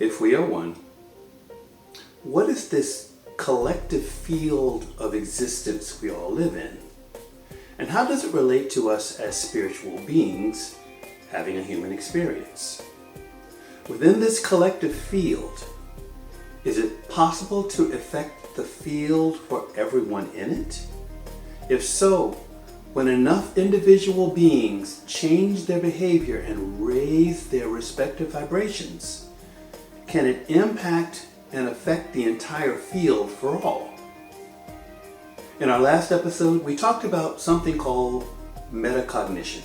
If we are one, what is this collective field of existence we all live in? And how does it relate to us as spiritual beings having a human experience? Within this collective field, is it possible to affect the field for everyone in it? If so, when enough individual beings change their behavior and raise their respective vibrations, can it impact and affect the entire field for all? In our last episode, we talked about something called metacognition,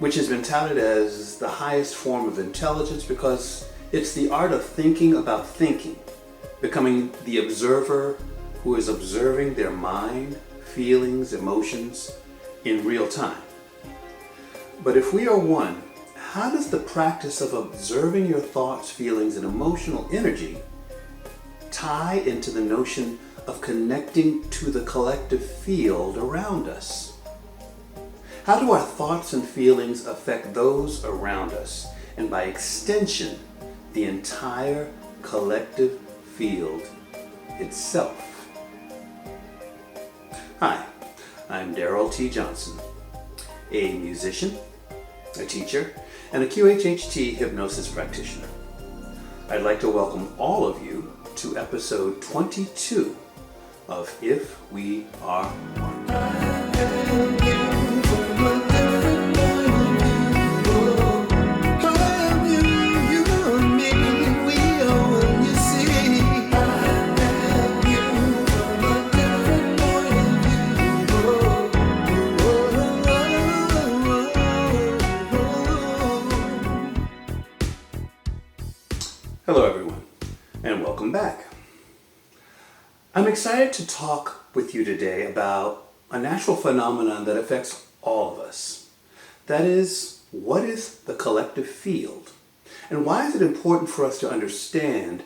which has been touted as the highest form of intelligence because it's the art of thinking about thinking, becoming the observer who is observing their mind, feelings, emotions in real time. But if we are one, how does the practice of observing your thoughts, feelings, and emotional energy tie into the notion of connecting to the collective field around us? How do our thoughts and feelings affect those around us, and by extension, the entire collective field itself? Hi, I'm Darrell T. Johnson, a musician, a teacher, and a QHHT hypnosis practitioner. I'd like to welcome all of you to episode 22 of If We Are One. Hello everyone, and welcome back. I'm excited to talk with you today about a natural phenomenon that affects all of us. That is, what is the collective field? And why is it important for us to understand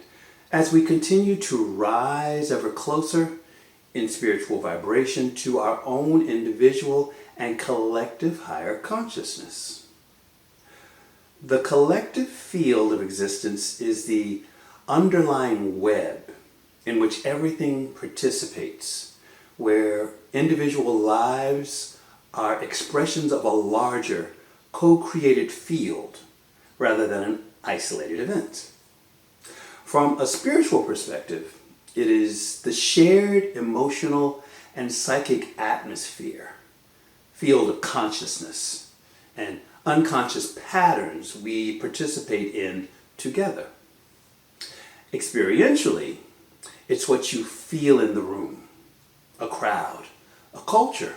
as we continue to rise ever closer in spiritual vibration to our own individual and collective higher consciousness? The collective field of existence is the underlying web in which everything participates, where individual lives are expressions of a larger, co-created field rather than an isolated event. From a spiritual perspective, it is the shared emotional and psychic atmosphere, field of consciousness, and unconscious patterns we participate in together. Experientially, it's what you feel in the room, a crowd, a culture,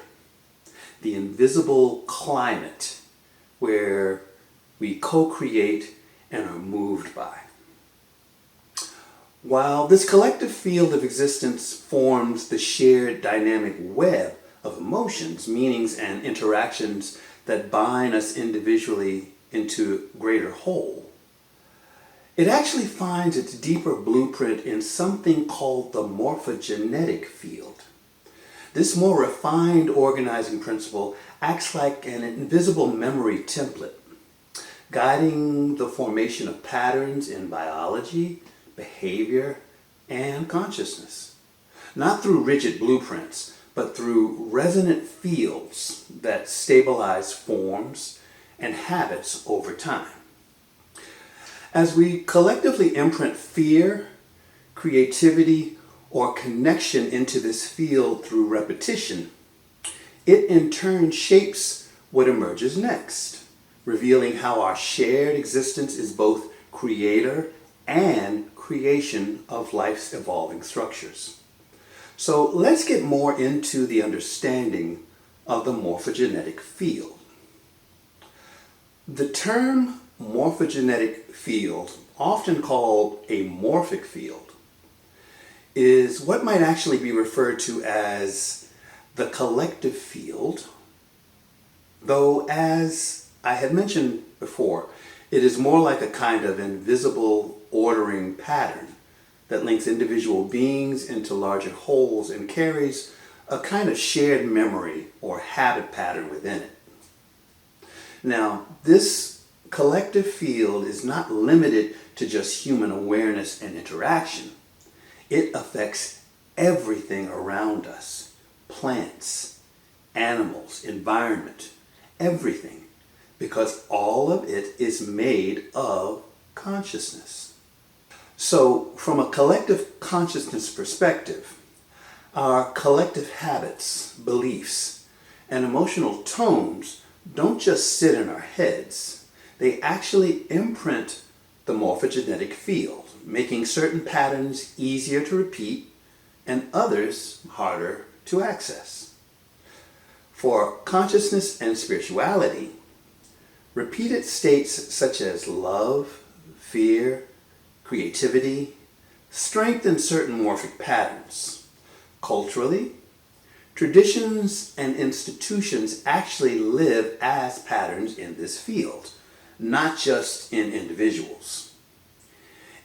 the invisible climate where we co-create and are moved by. While this collective field of existence forms the shared dynamic web of emotions, meanings, and interactions that bind us individually into a greater whole, it actually finds its deeper blueprint in something called the morphogenetic field. This more refined organizing principle acts like an invisible memory template, guiding the formation of patterns in biology, behavior, and consciousness. Not through rigid blueprints, but through resonant fields that stabilize forms and habits over time. As we collectively imprint fear, creativity, or connection into this field through repetition, it in turn shapes what emerges next, revealing how our shared existence is both creator and creation of life's evolving structures. So let's get more into the understanding of the morphogenetic field. The term morphogenetic field, often called a morphic field, is what might actually be referred to as the collective field, though as I had mentioned before, it is more like a kind of invisible ordering pattern that links individual beings into larger wholes and carries a kind of shared memory or habit pattern within it. Now, this collective field is not limited to just human awareness and interaction. It affects everything around us: plants, animals, environment, everything, because all of it is made of consciousness. So, from a collective consciousness perspective, our collective habits, beliefs, and emotional tones don't just sit in our heads. They actually imprint the morphogenetic field, making certain patterns easier to repeat and others harder to access. For consciousness and spirituality, repeated states such as love, fear, creativity strengthen certain morphic patterns. Culturally, traditions and institutions actually live as patterns in this field, not just in individuals.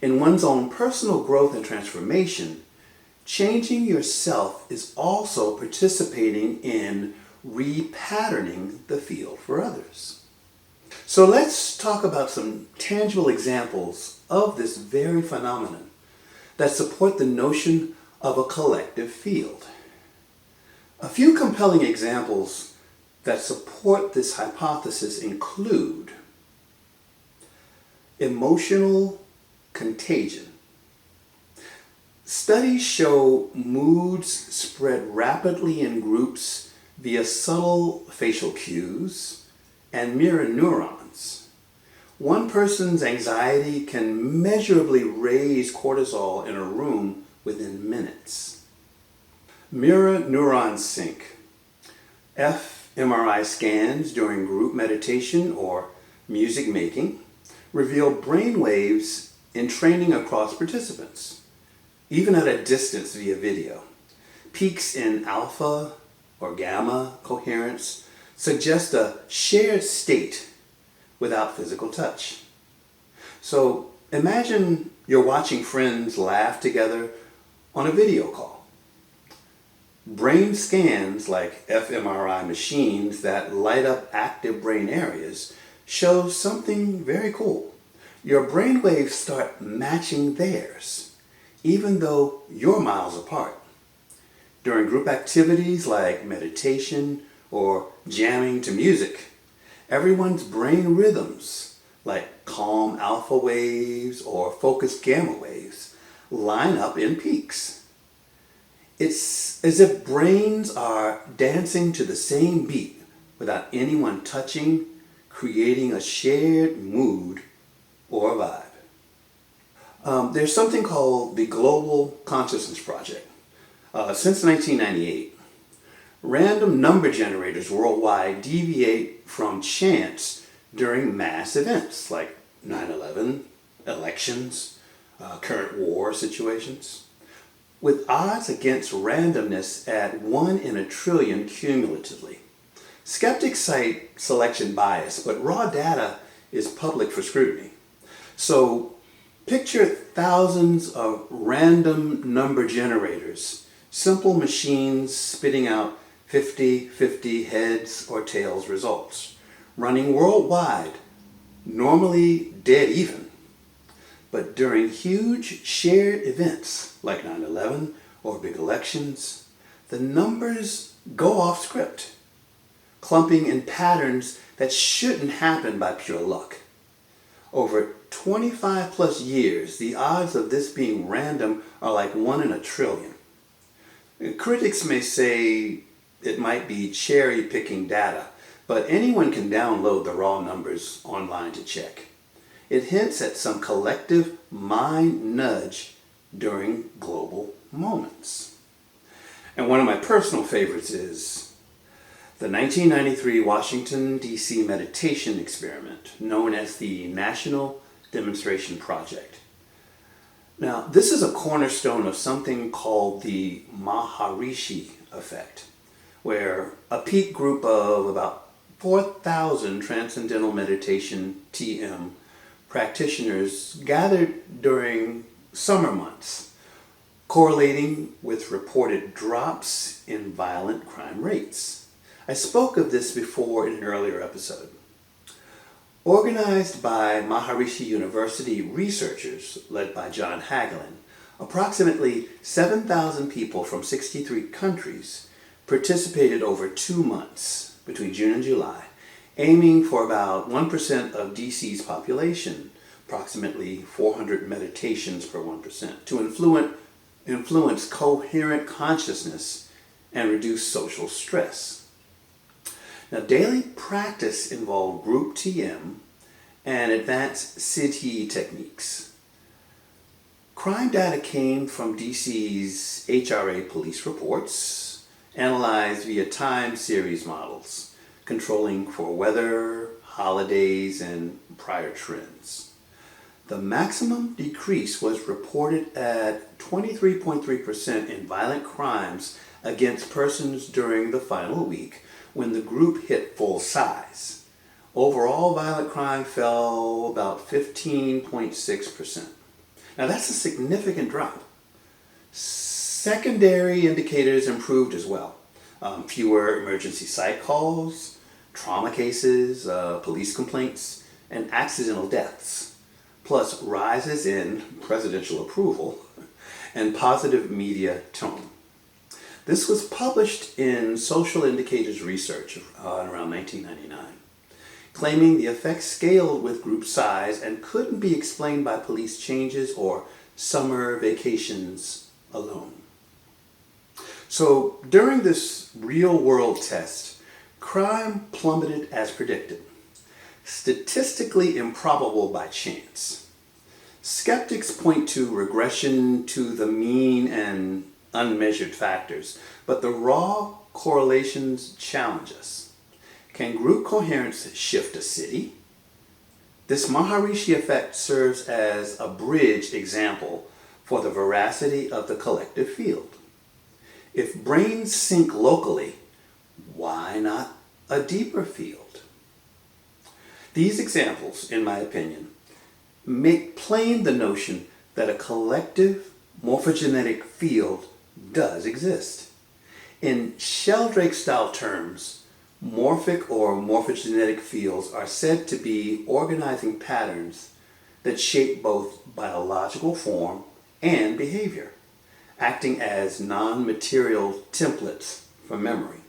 In one's own personal growth and transformation, changing yourself is also participating in repatterning the field for others. So let's talk about some tangible examples of this very phenomenon that support the notion of a collective field. A few compelling examples that support this hypothesis include emotional contagion. Studies show moods spread rapidly in groups via subtle facial cues and mirror neurons. One person's anxiety can measurably raise cortisol in a room within minutes. Mirror neuron sync. fMRI scans during group meditation or music making reveal brain waves in training across participants, even at a distance via video. Peaks in alpha or gamma coherence suggest a shared state without physical touch. So imagine you're watching friends laugh together on a video call. Brain scans like fMRI machines that light up active brain areas show something very cool. Your brain waves start matching theirs, even though you're miles apart. During group activities like meditation or jamming to music, everyone's brain rhythms, like calm alpha waves or focused gamma waves, line up in peaks. It's as if brains are dancing to the same beat without anyone touching, creating a shared mood or vibe. There's something called the Global Consciousness Project. Since 1998, random number generators worldwide deviate from chance during mass events like 9/11, elections, current war situations, with odds against randomness at 1 in a trillion cumulatively. Skeptics cite selection bias, but raw data is public for scrutiny. So picture thousands of random number generators, simple machines spitting out 50-50 heads or tails results, running worldwide, normally dead even. But during huge shared events like 9/11 or big elections, the numbers go off script, clumping in patterns that shouldn't happen by pure luck. Over 25 plus years, the odds of this being random are like 1 in a trillion. Critics may say it might be cherry-picking data, but anyone can download the raw numbers online to check. It hints at some collective mind nudge during global moments. And one of my personal favorites is the 1993 Washington, D.C. meditation experiment, known as the National Demonstration Project. Now, this is a cornerstone of something called the Maharishi effect, where a peak group of about 4,000 Transcendental Meditation TM practitioners gathered during summer months, correlating with reported drops in violent crime rates. I spoke of this before in an earlier episode. Organized by Maharishi University researchers led by John Hagelin, approximately 7,000 people from 63 countries participated over 2 months between June and July, aiming for about 1% of DC's population, approximately 400 meditations per 1%, to influence coherent consciousness and reduce social stress. Now, daily practice involved group TM and advanced Siddhi techniques. Crime data came from DC's HRA police reports, analyzed via time series models, controlling for weather, holidays, and prior trends. The maximum decrease was reported at 23.3% in violent crimes against persons during the final week when the group hit full size. Overall violent crime fell about 15.6%. Now that's a significant drop. Secondary indicators improved as well. Fewer emergency site calls, trauma cases, police complaints, and accidental deaths, plus rises in presidential approval and positive media tone. This was published in Social Indicators Research around 1999, claiming the effects scaled with group size and couldn't be explained by police changes or summer vacations alone. So during this real-world test, crime plummeted as predicted, statistically improbable by chance. Skeptics point to regression to the mean and unmeasured factors, but the raw correlations challenge us. Can group coherence shift a city? This Maharishi effect serves as a bridge example for the veracity of the collective field. If brains sync locally, why not a deeper field? These examples, in my opinion, make plain the notion that a collective morphogenetic field does exist. In Sheldrake-style terms, morphic or morphogenetic fields are said to be organizing patterns that shape both biological form and behavior, acting as non-material templates for memory.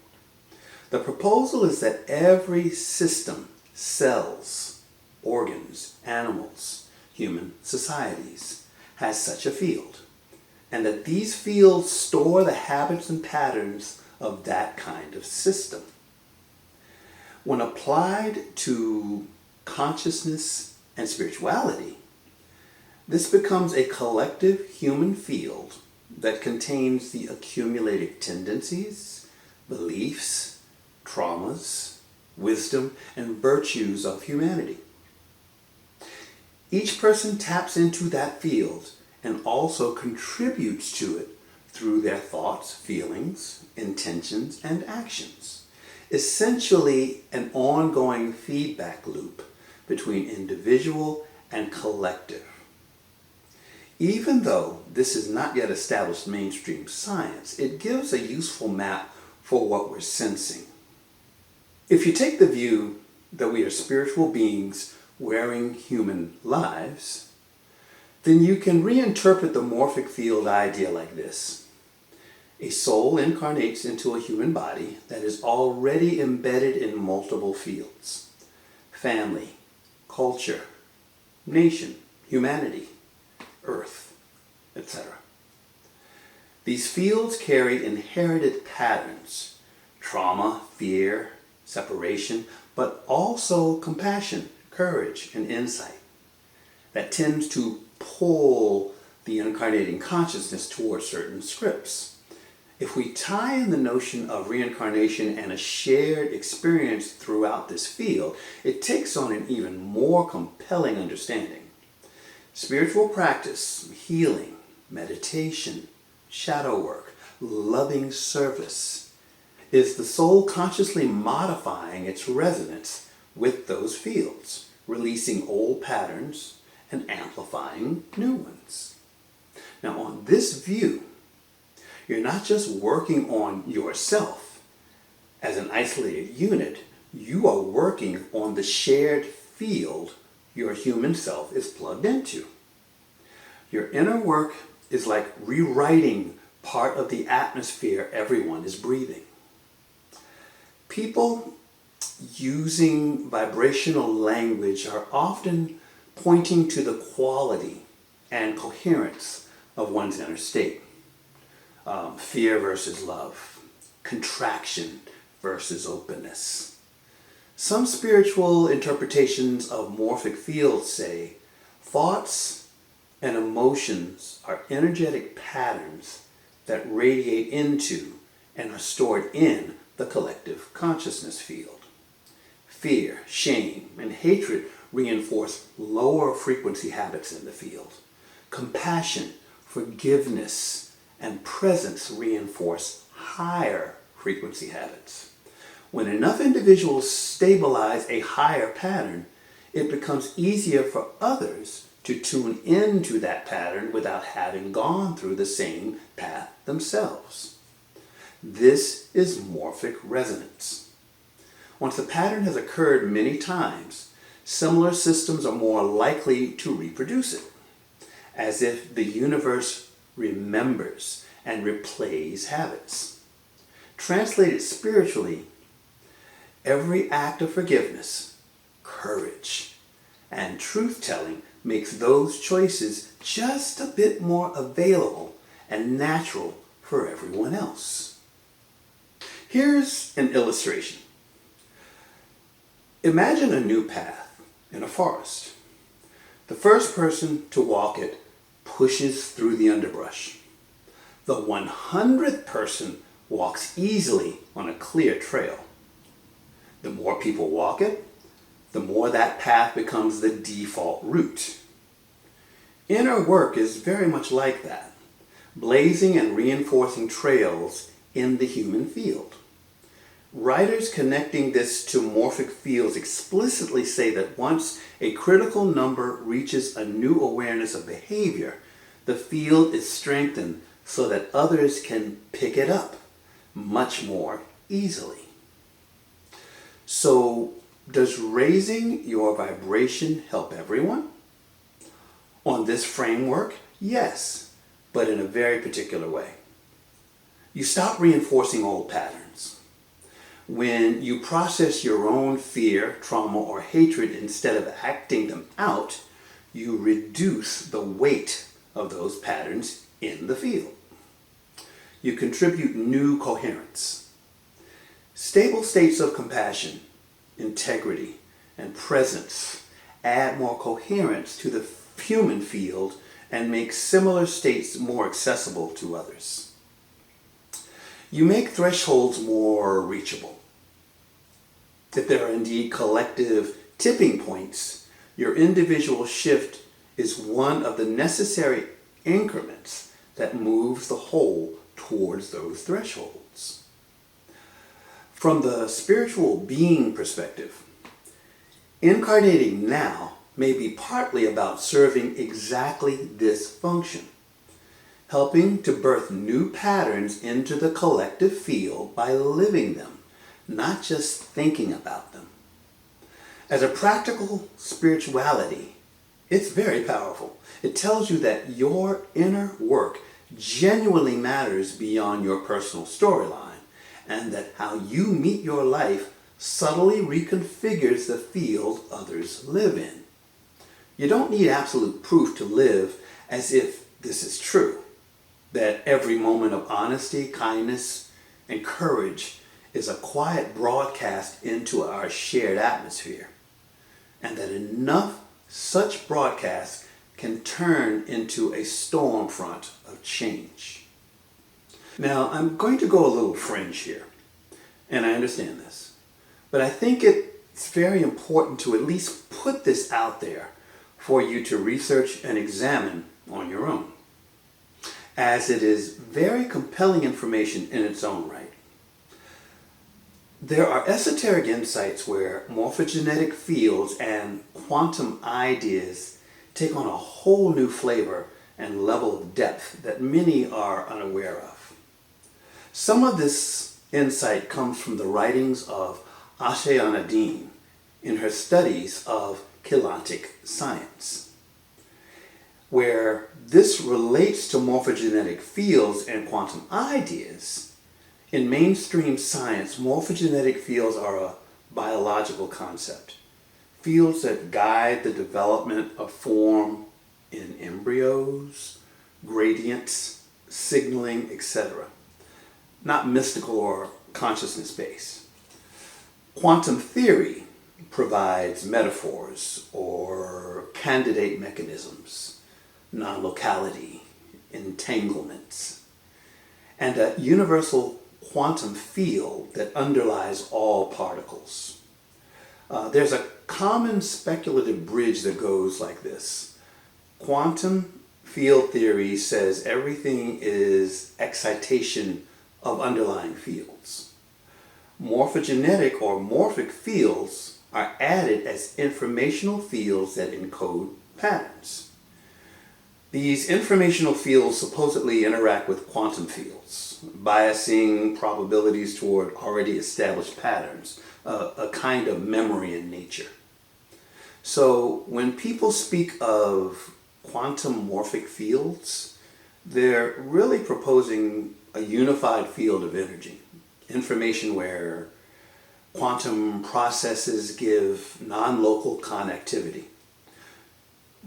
The proposal is that every system, cells, organs, animals, human societies, has such a field, and that these fields store the habits and patterns of that kind of system. When applied to consciousness and spirituality, this becomes a collective human field that contains the accumulated tendencies, beliefs, traumas, wisdom, and virtues of humanity. Each person taps into that field and also contributes to it through their thoughts, feelings, intentions, and actions. Essentially, an ongoing feedback loop between individual and collective. Even though this is not yet established mainstream science, it gives a useful map for what we're sensing. If you take the view that we are spiritual beings wearing human lives, then you can reinterpret the morphic field idea like this. A soul incarnates into a human body that is already embedded in multiple fields: family, culture, nation, humanity, earth, etc. These fields carry inherited patterns: trauma, fear, separation, but also compassion, courage, and insight that tends to pull the incarnating consciousness towards certain scripts. If we tie in the notion of reincarnation and a shared experience throughout this field, it takes on an even more compelling understanding. Spiritual practice, healing, meditation, shadow work, loving service is the soul consciously modifying its resonance with those fields, releasing old patterns and amplifying new ones. Now, on this view, you're not just working on yourself as an isolated unit, you are working on the shared field your human self is plugged into. Your inner work is like rewriting part of the atmosphere everyone is breathing. People using vibrational language are often pointing to the quality and coherence of one's inner state. Fear versus love, contraction versus openness. Some spiritual interpretations of morphic fields say thoughts and emotions are energetic patterns that radiate into and are stored in the collective consciousness field. Fear, shame, and hatred reinforce lower frequency habits in the field. Compassion, forgiveness, and presence reinforce higher frequency habits. When enough individuals stabilize a higher pattern, it becomes easier for others to tune into that pattern without having gone through the same path themselves. This is morphic resonance. Once a pattern has occurred many times, similar systems are more likely to reproduce it, as if the universe remembers and replays habits. Translated spiritually, every act of forgiveness, courage, and truth-telling makes those choices just a bit more available and natural for everyone else. Here's an illustration. Imagine a new path in a forest. The first person to walk it pushes through the underbrush. The 100th person walks easily on a clear trail. The more people walk it, the more that path becomes the default route. Inner work is very much like that, blazing and reinforcing trails in the human field. Writers connecting this to morphic fields explicitly say that once a critical number reaches a new awareness of behavior, the field is strengthened so that others can pick it up much more easily. So, does raising your vibration help everyone? On this framework, yes, but in a very particular way. You stop reinforcing old patterns. When you process your own fear, trauma, or hatred instead of acting them out, you reduce the weight of those patterns in the field. You contribute new coherence. Stable states of compassion, integrity, and presence add more coherence to the human field and make similar states more accessible to others. You make thresholds more reachable. If there are indeed collective tipping points, your individual shift is one of the necessary increments that moves the whole towards those thresholds. From the spiritual being perspective, incarnating now may be partly about serving exactly this function, helping to birth new patterns into the collective field by living them, not just thinking about them. As a practical spirituality, it's very powerful. It tells you that your inner work genuinely matters beyond your personal storyline, and that how you meet your life subtly reconfigures the field others live in. You don't need absolute proof to live as if this is true, that every moment of honesty, kindness, and courage is a quiet broadcast into our shared atmosphere, and that enough such broadcasts can turn into a storm front of change. Now, I'm going to go a little fringe here, and I understand this, but I think it's very important to at least put this out there for you to research and examine on your own, as it is very compelling information in its own right. There are esoteric insights where morphogenetic fields and quantum ideas take on a whole new flavor and level of depth that many are unaware of. Some of this insight comes from the writings of Ashe Anadine in her studies of chelantic science, where this relates to morphogenetic fields and quantum ideas. In mainstream science, morphogenetic fields are a biological concept, fields that guide the development of form in embryos, gradients, signaling, etc., not mystical or consciousness-based. Quantum theory provides metaphors or candidate mechanisms, non-locality, entanglements, and a universal quantum field that underlies all particles. There's a common speculative bridge that goes like this. Quantum field theory says everything is excitation of underlying fields. Morphogenetic or morphic fields are added as informational fields that encode patterns. These informational fields supposedly interact with quantum fields, biasing probabilities toward already established patterns, a kind of memory in nature. So when people speak of quantum morphic fields, they're really proposing a unified field of energy, information where quantum processes give non-local connectivity.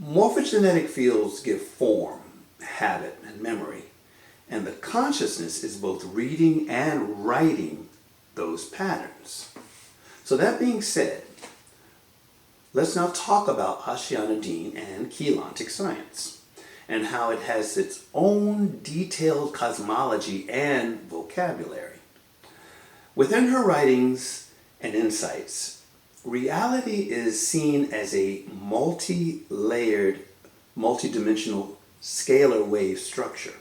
Morphogenetic fields give form, habit, and memory, and the consciousness is both reading and writing those patterns. So that being said, let's now talk about Ashyanadine and chelantic science, and how it has its own detailed cosmology and vocabulary. Within her writings and insights, reality is seen as a multi-layered, multi-dimensional scalar wave structure.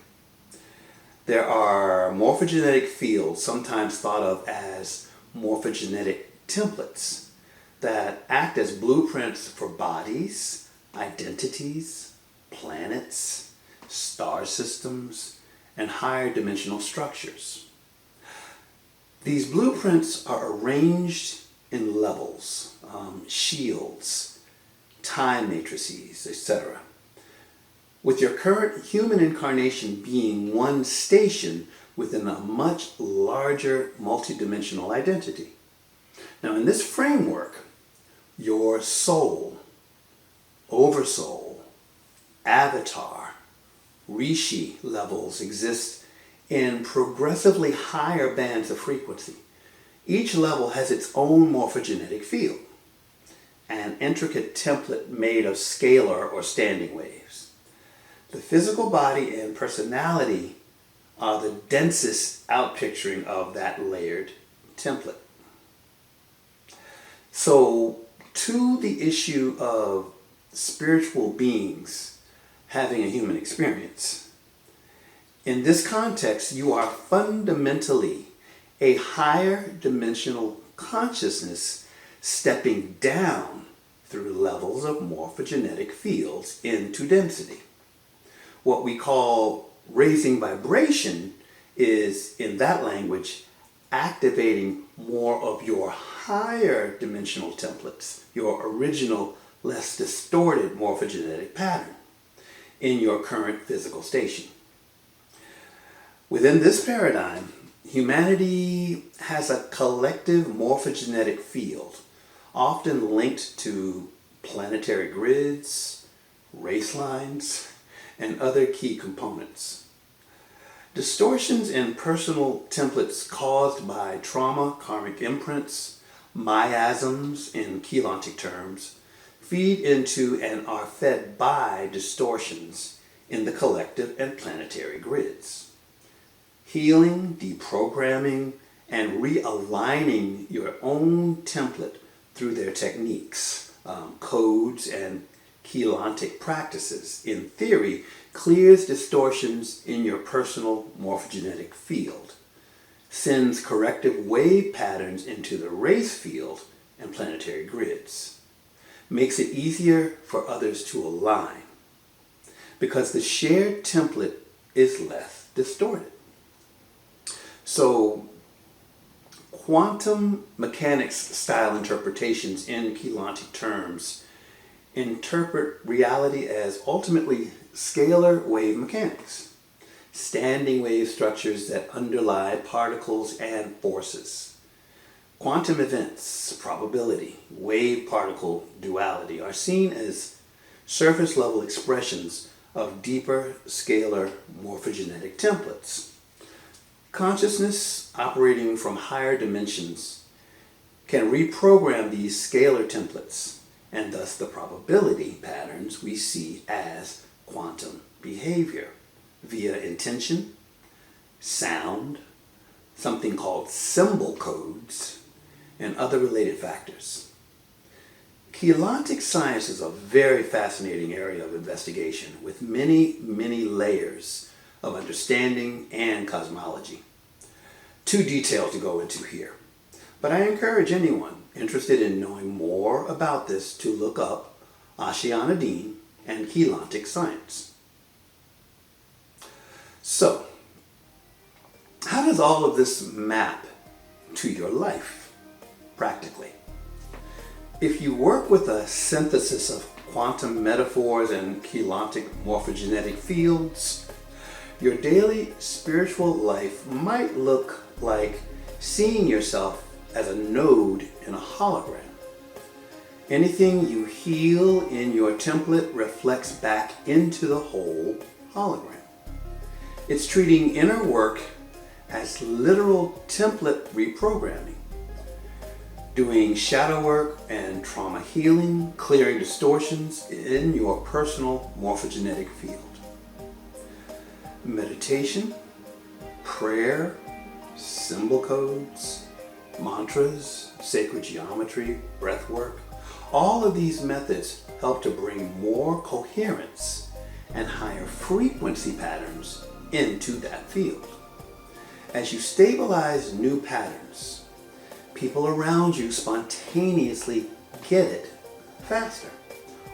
There are morphogenetic fields, sometimes thought of as morphogenetic templates, that act as blueprints for bodies, identities, planets, star systems, and higher dimensional structures. These blueprints are arranged in levels, shields, time matrices, etc., with your current human incarnation being one station within a much larger multidimensional identity. Now, in this framework, your soul, oversoul, avatar, rishi levels exist in progressively higher bands of frequency. Each level has its own morphogenetic field, an intricate template made of scalar or standing waves. The physical body and personality are the densest outpicturing of that layered template. So, to the issue of spiritual beings having a human experience, in this context, you are fundamentally a higher dimensional consciousness stepping down through levels of morphogenetic fields into density. What we call raising vibration is, in that language, activating more of your higher dimensional templates, your original, less distorted morphogenetic pattern in your current physical station. Within this paradigm, humanity has a collective morphogenetic field, often linked to planetary grids, race lines, and other key components. Distortions in personal templates caused by trauma, karmic imprints, miasms in chelantic terms, feed into and are fed by distortions in the collective and planetary grids. Healing, deprogramming, and realigning your own template through their techniques, codes, and chelantic practices, in theory, clears distortions in your personal morphogenetic field, sends corrective wave patterns into the race field and planetary grids, makes it easier for others to align, because the shared template is less distorted. So, quantum mechanics style interpretations in chelantic terms interpret reality as ultimately scalar wave mechanics, standing wave structures that underlie particles and forces. Quantum events, probability, wave-particle duality are seen as surface-level expressions of deeper scalar morphogenetic templates. Consciousness operating from higher dimensions can reprogram these scalar templates, and thus the probability patterns we see as quantum behavior via intention, sound, something called symbol codes, and other related factors. Cheilontic science is a very fascinating area of investigation with many, many layers of understanding and cosmology. Too detailed to go into here, but I encourage anyone interested in knowing more about this to look up Ashiana Dean and Cheilontic science. So, how does all of this map to your life? Practically. If you work with a synthesis of quantum metaphors and cheilontic morphogenetic fields, your daily spiritual life might look like seeing yourself as a node in a hologram. Anything you heal in your template reflects back into the whole hologram. It's treating inner work as literal template reprogramming. Doing shadow work and trauma healing, clearing distortions in your personal morphogenetic field. Meditation, prayer, symbol codes, mantras, sacred geometry, breath work, all of these methods help to bring more coherence and higher frequency patterns into that field. As you stabilize new patterns, people around you spontaneously get it faster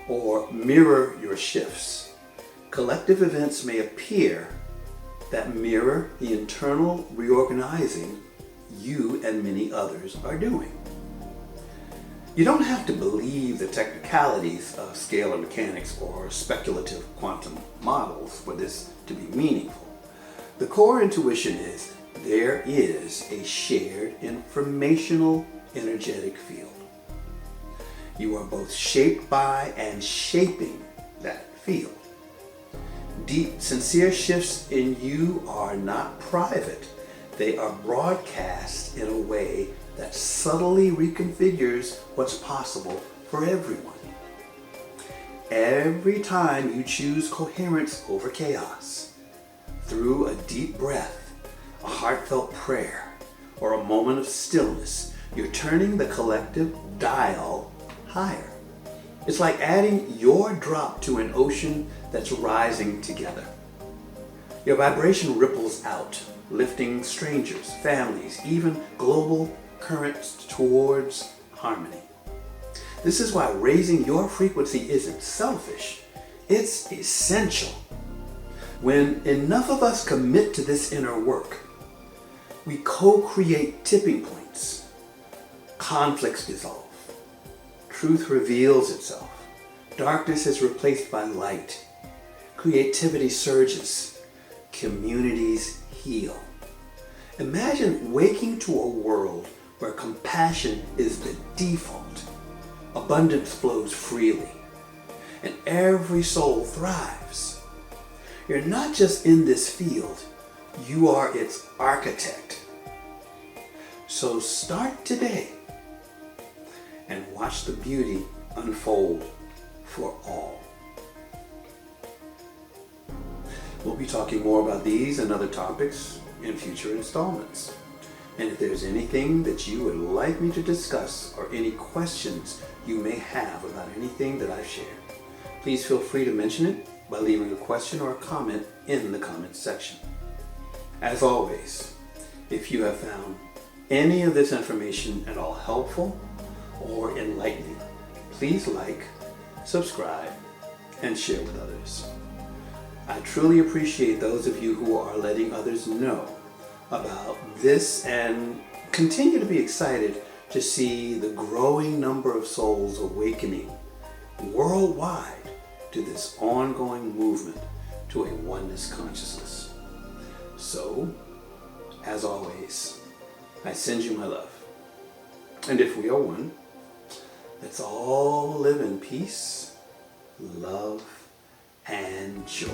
or mirror your shifts. Collective events may appear that mirror the internal reorganizing you and many others are doing. You don't have to believe the technicalities of scalar mechanics or speculative quantum models for this to be meaningful. The core intuition is there is a shared informational energetic field. You are both shaped by and shaping that field. Deep, sincere shifts in you are not private. They are broadcast in a way that subtly reconfigures what's possible for everyone. Every time you choose coherence over chaos, through a deep breath, a heartfelt prayer, or a moment of stillness, you're turning the collective dial higher. It's like adding your drop to an ocean that's rising together. Your vibration ripples out, lifting strangers, families, even global currents towards harmony. This is why raising your frequency isn't selfish, it's essential. When enough of us commit to this inner work, we co-create tipping points. Conflicts dissolve. Truth reveals itself. Darkness is replaced by light. Creativity surges. Communities heal. Imagine waking to a world where compassion is the default. Abundance flows freely. And every soul thrives. You're not just in this field, you are its architect. So start today and watch the beauty unfold for all. We'll be talking more about these and other topics in future installments. And if there's anything that you would like me to discuss or any questions you may have about anything that I've shared, please feel free to mention it by leaving a question or a comment in the comments section. As always, if you have found any of this information at all helpful or enlightening, please like, subscribe, and share with others. I truly appreciate those of you who are letting others know about this and continue to be excited to see the growing number of souls awakening worldwide to this ongoing movement to a oneness consciousness. So, as always, I send you my love. And if we are one, let's all live in peace, love, and joy.